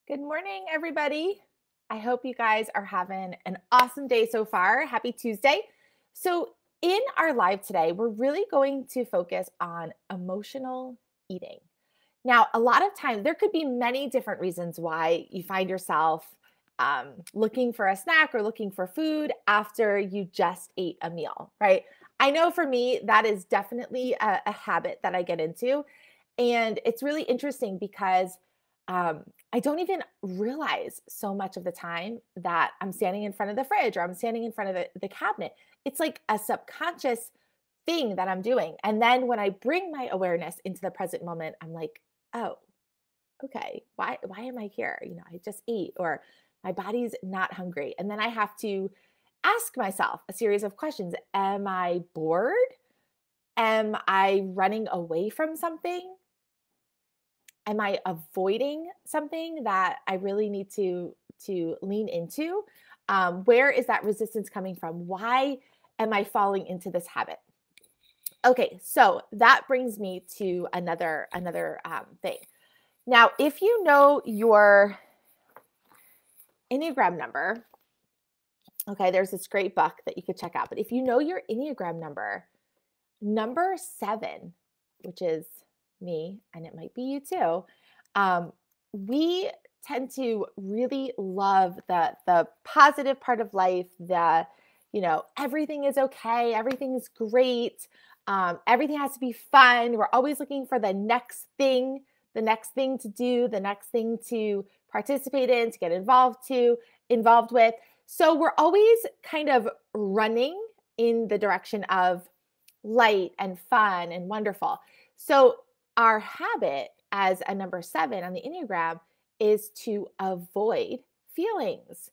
Good morning, everybody. I hope you guys are having an awesome day so far. Happy Tuesday. So, in our live today, we're really going to focus on emotional eating. Now, a lot of times, there could be many different reasons why you find yourself looking for a snack or looking for food after you just ate a meal, right? I know for me, that is definitely a habit that I get into. And it's really interesting because I don't even realize so much of the time that I'm standing in front of the fridge or I'm standing in front of the cabinet. It's like a subconscious thing that I'm doing. And then when I bring my awareness into the present moment, I'm like, oh, okay, why am I here? I just ate or my body's not hungry. And then I have to ask myself a series of questions. Am I bored? Am I running away from something? Am I avoiding something that I really need to lean into? Where is that resistance coming from? Why am I falling into this habit? Okay, so that brings me to another thing. Now, if you know your Enneagram number, okay, there's this great book that you could check out. But if you know your Enneagram number, number 7, which is me, and it might be you too, we tend to really love the positive part of life, everything is okay, everything is great, everything has to be fun. We're always looking for the next thing to do, the next thing to participate in, to get involved with. So we're always kind of running in the direction of light and fun and wonderful. So, our habit as a number 7 on the Enneagram is to avoid feelings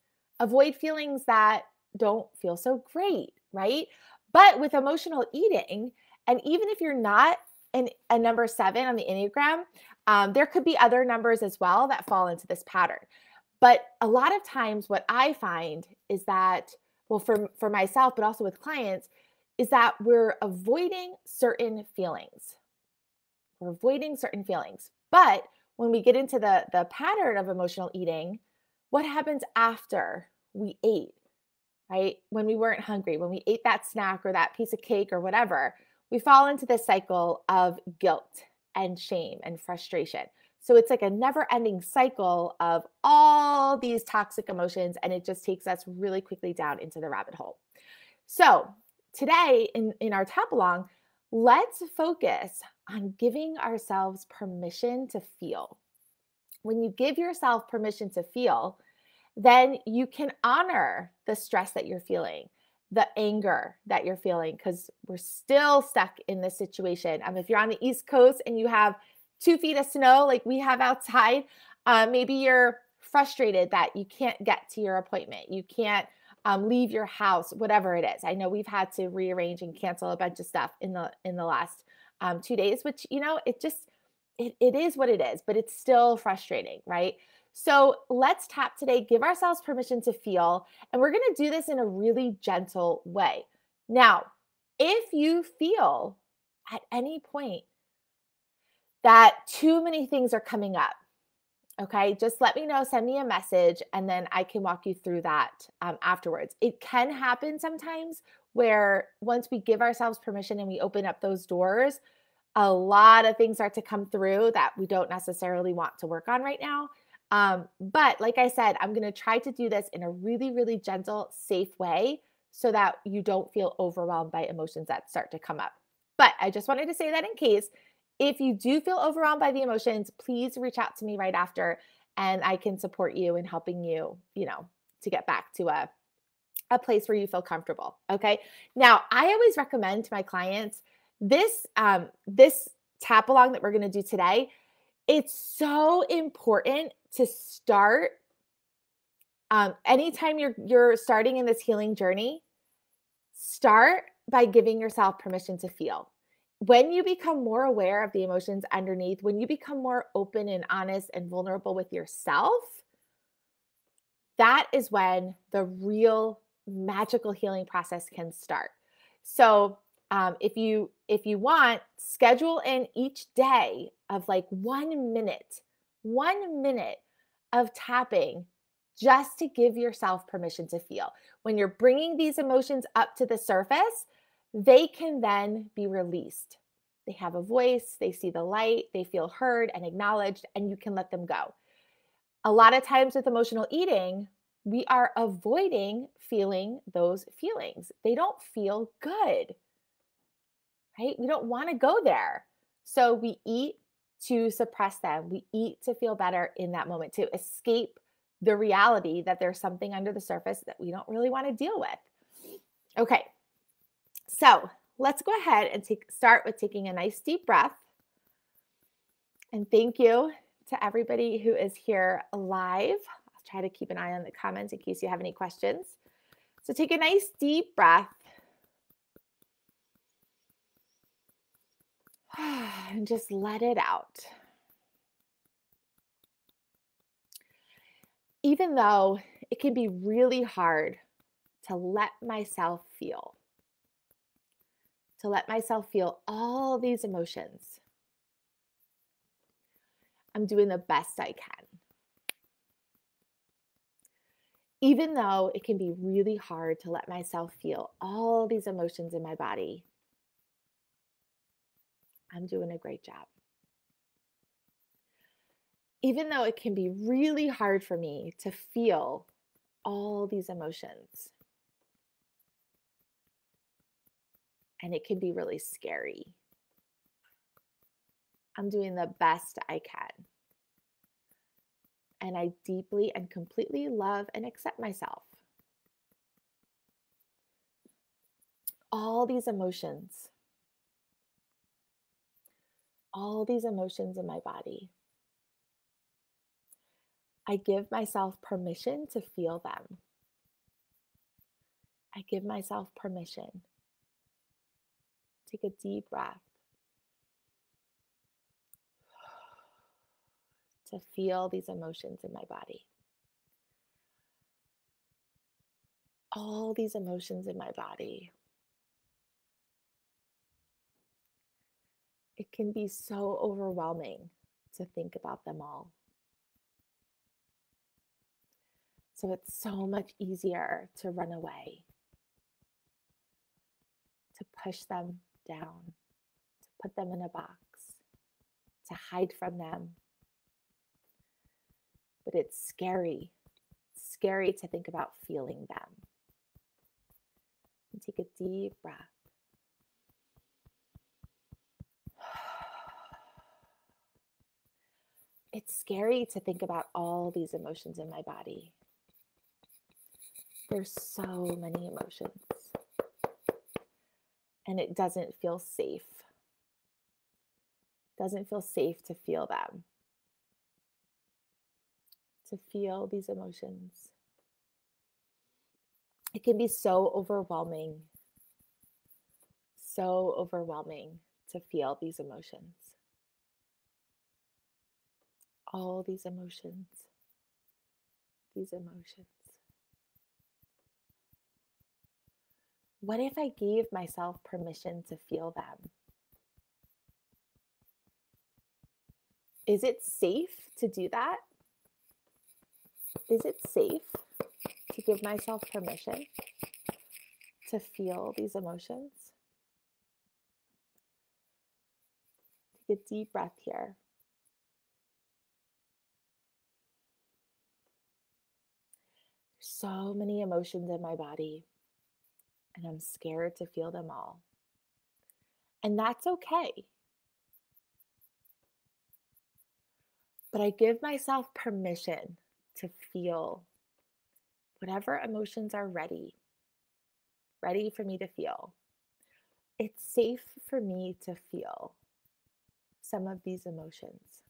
that don't feel so great, right? But with emotional eating, and even if you're not a number 7 on the Enneagram, there could be other numbers as well that fall into this pattern. But a lot of times, what I find is that, well, for myself, but also with clients, is that we're avoiding certain feelings. We're avoiding certain feelings. But when we get into the pattern of emotional eating, what happens after we ate, right? When we weren't hungry, when we ate that snack or that piece of cake or whatever, we fall into this cycle of guilt and shame and frustration. So it's like a never ending cycle of all these toxic emotions, and it just takes us really quickly down into the rabbit hole. So today in our tap along, let's focus on giving ourselves permission to feel. When you give yourself permission to feel, then you can honor the stress that you're feeling, the anger that you're feeling, because we're still stuck in this situation. If you're on the East Coast and you have 2 feet of snow like we have outside, maybe you're frustrated that you can't get to your appointment. You can't leave your house, whatever it is. I know we've had to rearrange and cancel a bunch of stuff in the last 2 days, which it is what it is, but it's still frustrating, right? So let's tap today, give ourselves permission to feel, and we're going to do this in a really gentle way. Now, if you feel at any point that too many things are coming up, okay, just let me know, send me a message, and then I can walk you through that afterwards. It can happen sometimes where once we give ourselves permission and we open up those doors, a lot of things start to come through that we don't necessarily want to work on right now. But like I said, I'm going to try to do this in a really, really gentle, safe way so that you don't feel overwhelmed by emotions that start to come up. But I just wanted to say that in case, if you do feel overwhelmed by the emotions, please reach out to me right after and I can support you in helping you, to get back to a place where you feel comfortable. Okay. Now, I always recommend to my clients this tap along that we're going to do today. It's so important to start anytime you're starting in this healing journey. Start by giving yourself permission to feel. When you become more aware of the emotions underneath, when you become more open and honest and vulnerable with yourself, that is when the real magical healing process can start. So, if you want, schedule in each day of like 1 minute of tapping just to give yourself permission to feel. When you're bringing these emotions up to the surface, they can then be released. They have a voice, they see the light, they feel heard and acknowledged, and you can let them go. A lot of times with emotional eating, we are avoiding feeling those feelings. They don't feel good, right? We don't want to go there. So we eat to suppress them. We eat to feel better in that moment, to escape the reality that there's something under the surface that we don't really want to deal with. Okay, so let's go ahead and start with taking a nice deep breath. And thank you to everybody who is here live. I'll try to keep an eye on the comments in case you have any questions. So take a nice deep breath. And just let it out. Even though it can be really hard to let myself feel all these emotions, I'm doing the best I can. Even though it can be really hard to let myself feel all these emotions in my body, I'm doing a great job. Even though it can be really hard for me to feel all these emotions, and it can be really scary, I'm doing the best I can. And I deeply and completely love and accept myself. All these emotions in my body, I give myself permission to feel them. I give myself permission. Take a deep breath to feel these emotions in my body. All these emotions in my body. It can be so overwhelming to think about them all. So it's so much easier to run away, to push them down, to put them in a box, to hide from them. But it's scary. It's scary to think about feeling them. And take a deep breath. It's scary to think about all these emotions in my body. There's so many emotions. And it doesn't feel safe. It doesn't feel safe to feel them. To feel these emotions. It can be so overwhelming to feel these emotions. All these emotions. What if I gave myself permission to feel them? Is it safe to do that? Is it safe to give myself permission to feel these emotions? Take a deep breath here. So many emotions in my body, and I'm scared to feel them all. And that's okay. But I give myself permission to feel whatever emotions are ready for me to feel. It's safe for me to feel some of these emotions.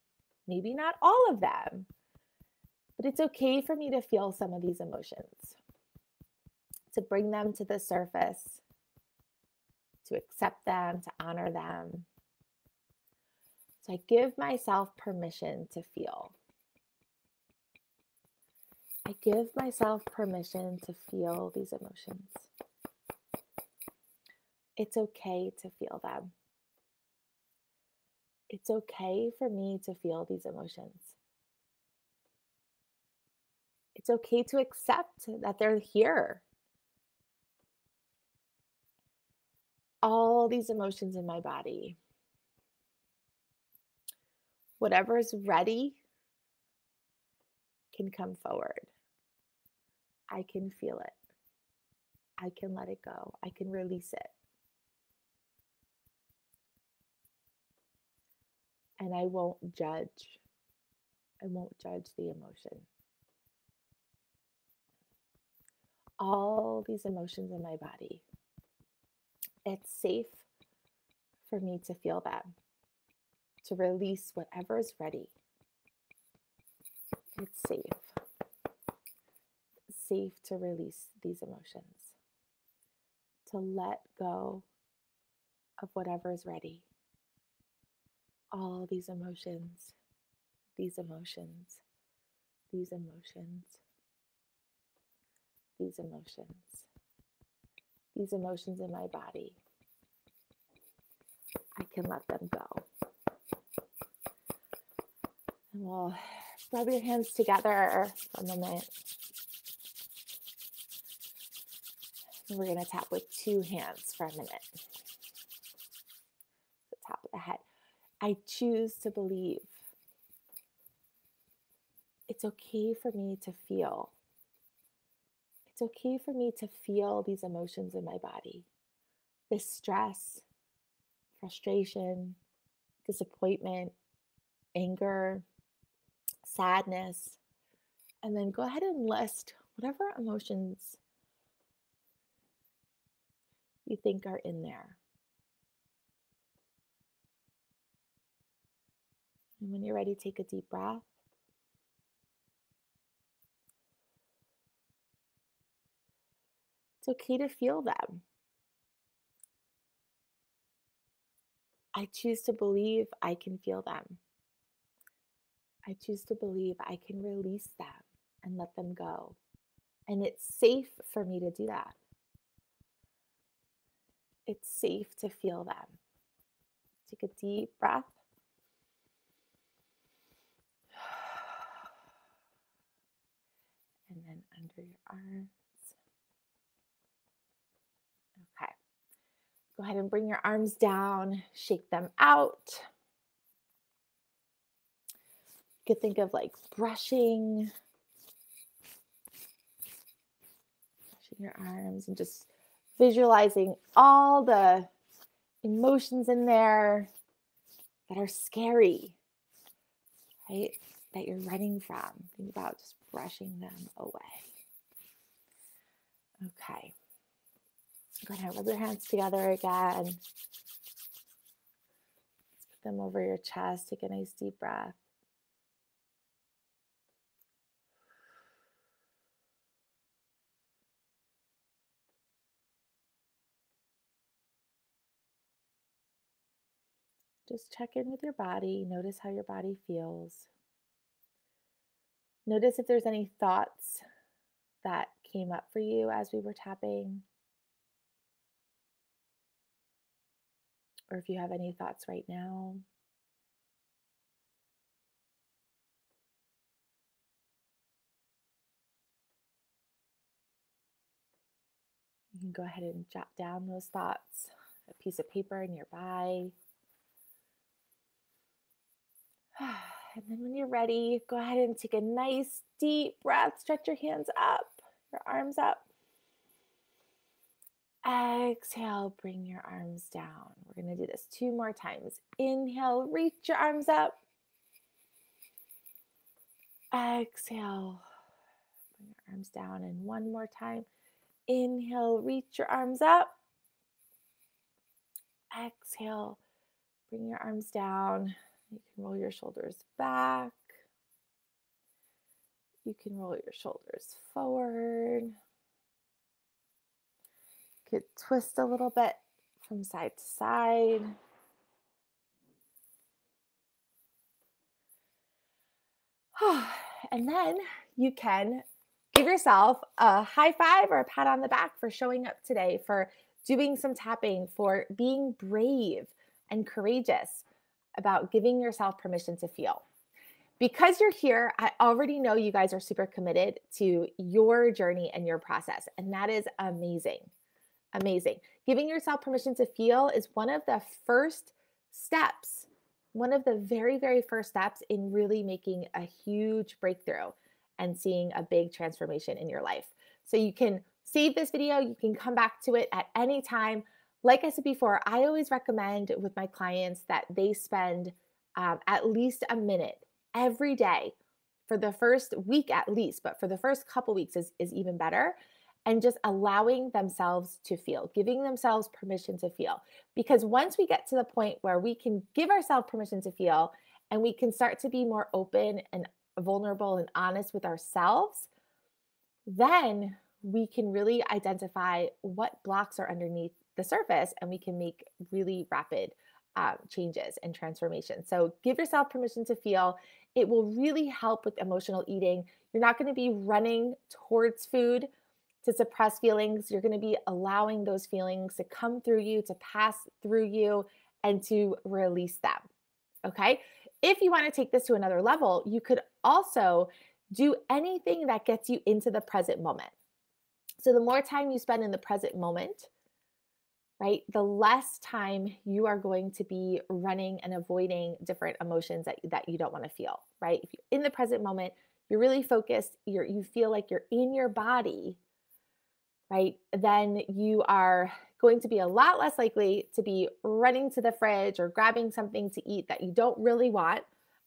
Maybe not all of them, but it's okay for me to feel some of these emotions, to bring them to the surface, to accept them, to honor them. So I give myself permission to feel. I give myself permission to feel these emotions. It's okay to feel them. It's okay for me to feel these emotions. It's okay to accept that they're here. All these emotions in my body. Whatever is ready can come forward. I can feel it. I can let it go. I can release it. And I won't judge. I won't judge the emotion. All these emotions in my body. It's safe for me to feel them, to release whatever is ready. It's safe to release these emotions, to let go of whatever is ready. All these emotions, these emotions, these emotions, these emotions, these emotions in my body. I can let them go. And we'll rub your hands together for a moment. And we're going to tap with 2 hands for a minute. The top of the head. I choose to believe. It's okay for me to feel. It's okay for me to feel these emotions in my body. This stress, frustration, disappointment, anger, sadness. And then go ahead and list whatever emotions you think are in there. And when you're ready, take a deep breath. It's okay to feel them. I choose to believe I can feel them. I choose to believe I can release them and let them go. And it's safe for me to do that. It's safe to feel them. Take a deep breath. And then under your arms. Okay. Go ahead and bring your arms down, shake them out. You could think of like brushing your arms and just visualizing all the emotions in there that are scary, right? That you're running from. Think about just brushing them away. Okay. Go ahead and rub your hands together again. Let's put them over your chest. Take a nice deep breath. Just check in with your body. Notice how your body feels. Notice if there's any thoughts that came up for you as we were tapping, or if you have any thoughts right now. You can go ahead and jot down those thoughts, a piece of paper nearby. And then when you're ready, go ahead and take a nice deep breath. Stretch your hands up, your arms up. Exhale, bring your arms down. We're going to do this 2 more times. Inhale, reach your arms up. Exhale, bring your arms down. And 1 more time. Inhale, reach your arms up. Exhale, bring your arms down. You can roll your shoulders back. You can roll your shoulders forward. You could twist a little bit from side to side. And then you can give yourself a high five or a pat on the back for showing up today, for doing some tapping, for being brave and courageous about giving yourself permission to feel. Because you're here, I already know you guys are super committed to your journey and your process. And that is amazing. Amazing. Giving yourself permission to feel is one of the first steps, one of the very, very first steps in really making a huge breakthrough and seeing a big transformation in your life. So you can save this video, you can come back to it at any time. Like I said before, I always recommend with my clients that they spend at least a minute every day for the first week at least, but for the first couple weeks is even better. And just allowing themselves to feel, giving themselves permission to feel. Because once we get to the point where we can give ourselves permission to feel and we can start to be more open and vulnerable and honest with ourselves, then we can really identify what blocks are underneath the surface and we can make really rapid changes and transformation. So give yourself permission to feel. It will really help with emotional eating. You're not going to be running towards food to suppress feelings. You're going to be allowing those feelings to come through you, to pass through you, and to release them. Okay. If you want to take this to another level, you could also do anything that gets you into the present moment. So the more time you spend in the present moment, right, the less time you are going to be running and avoiding different emotions that you don't want to feel, right? If you're in the present moment, you're really focused, you feel like you're in your body, right? Then you are going to be a lot less likely to be running to the fridge or grabbing something to eat that you don't really want.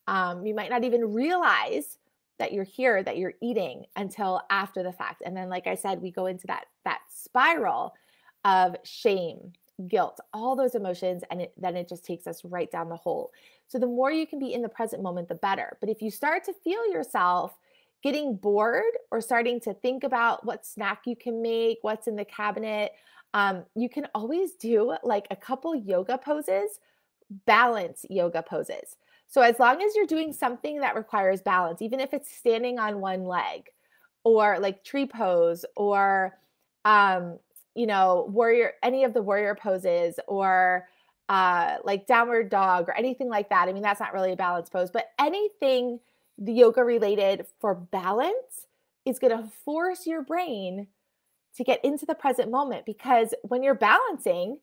You might not even realize that you're here, that you're eating until after the fact. And then, like I said, we go into that spiral of shame, guilt, all those emotions, and then it just takes us right down the hole. So the more you can be in the present moment, the better. But if you start to feel yourself getting bored or starting to think about what snack you can make, what's in the cabinet, you can always do like a couple yoga poses, balance yoga poses. So as long as you're doing something that requires balance, even if it's standing on one leg or like tree pose or, warrior, any of the warrior poses or like downward dog or anything like that. I mean, that's not really a balance pose, but anything the yoga related for balance is going to force your brain to get into the present moment, because when you're balancing,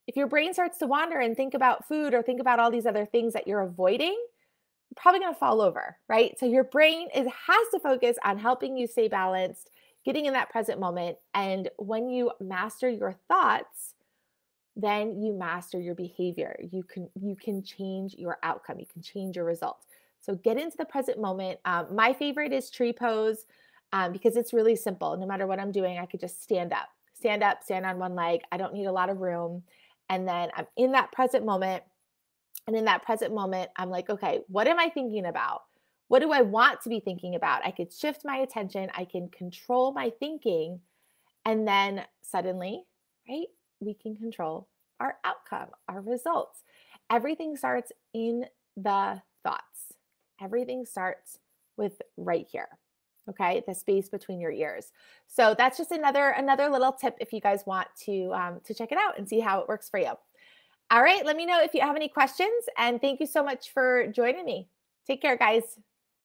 if your brain starts to wander and think about food or think about all these other things that you're avoiding, you're probably going to fall over, right? So your brain has to focus on helping you stay balanced, getting in that present moment. And when you master your thoughts, then you master your behavior. You can change your outcome. You can change your results. So get into the present moment. My favorite is tree pose because it's really simple. No matter what I'm doing, I could just stand up, stand on one leg. I don't need a lot of room. And then I'm in that present moment. And in that present moment, I'm like, okay, what am I thinking about? What do I want to be thinking about? I could shift my attention. I can control my thinking. And then suddenly, right, we can control our outcome, our results. Everything starts in the thoughts. Everything starts with right here, okay? The space between your ears. So that's just another little tip if you guys want to check it out and see how it works for you. All right, let me know if you have any questions, and thank you so much for joining me. Take care, guys.